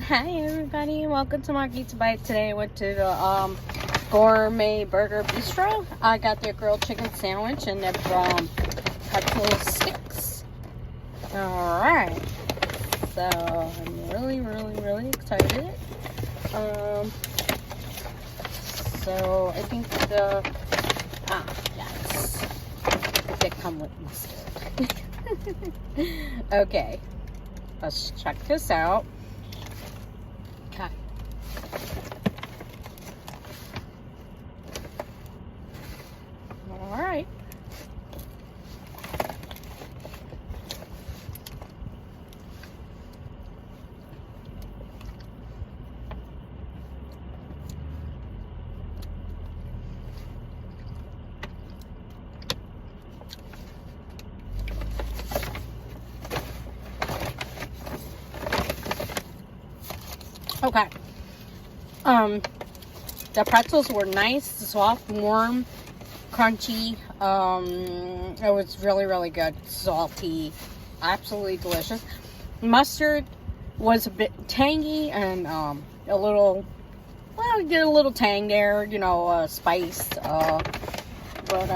Hi everybody, welcome to Margie's Bite. Today I went to the Gourmet Burger Bistro. I got their grilled chicken sandwich and their pretzel sticks. Alright, so I'm really excited. So I think yes, they come with mustard. Okay, let's check this out. Okay. All right. Okay. The pretzels were nice, soft, warm, crunchy. It was really good. Salty, absolutely delicious. Mustard was a bit tangy and a little, well, you get a little tang there, you know, spiced. But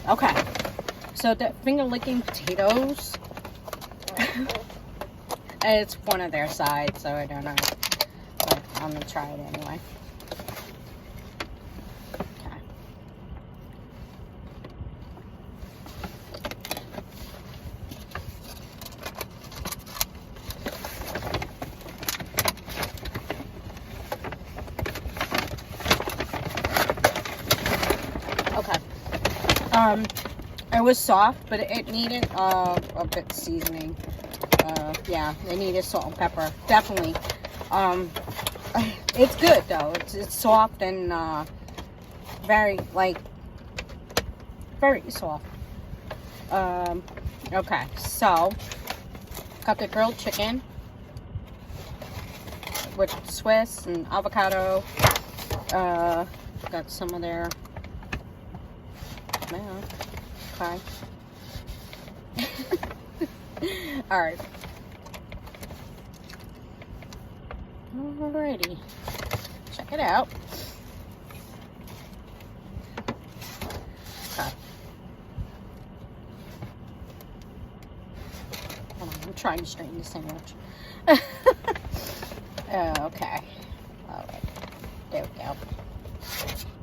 okay. So the finger licking potatoes. It's one of their sides, so I don't know. But I'm gonna try it anyway. Okay. It was soft, but it needed a bit seasoning. Yeah, it needed salt and pepper, definitely. It's good though. It's soft and very soft. Okay, so got the grilled chicken with Swiss and avocado. Got some of their okay. All right. Alrighty, check it out. Okay. Hold on, I'm trying to straighten the sandwich. Okay. Alright. There we go.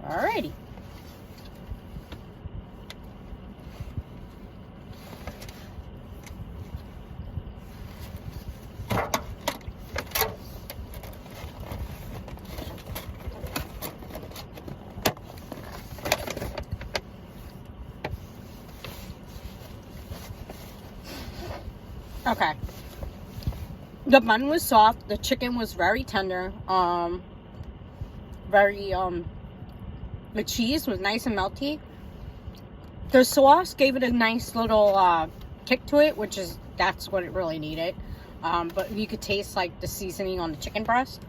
Alrighty. Okay. The bun was soft. The chicken was very tender. The cheese was nice and melty. The sauce gave it a nice little kick to it, that's what it really needed. But you could taste like the seasoning on the chicken breast.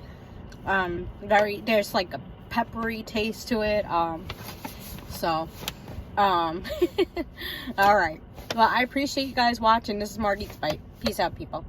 There's like a peppery taste to it. All right. Well, I appreciate you guys watching. This is Margie's Bite. Peace out, people.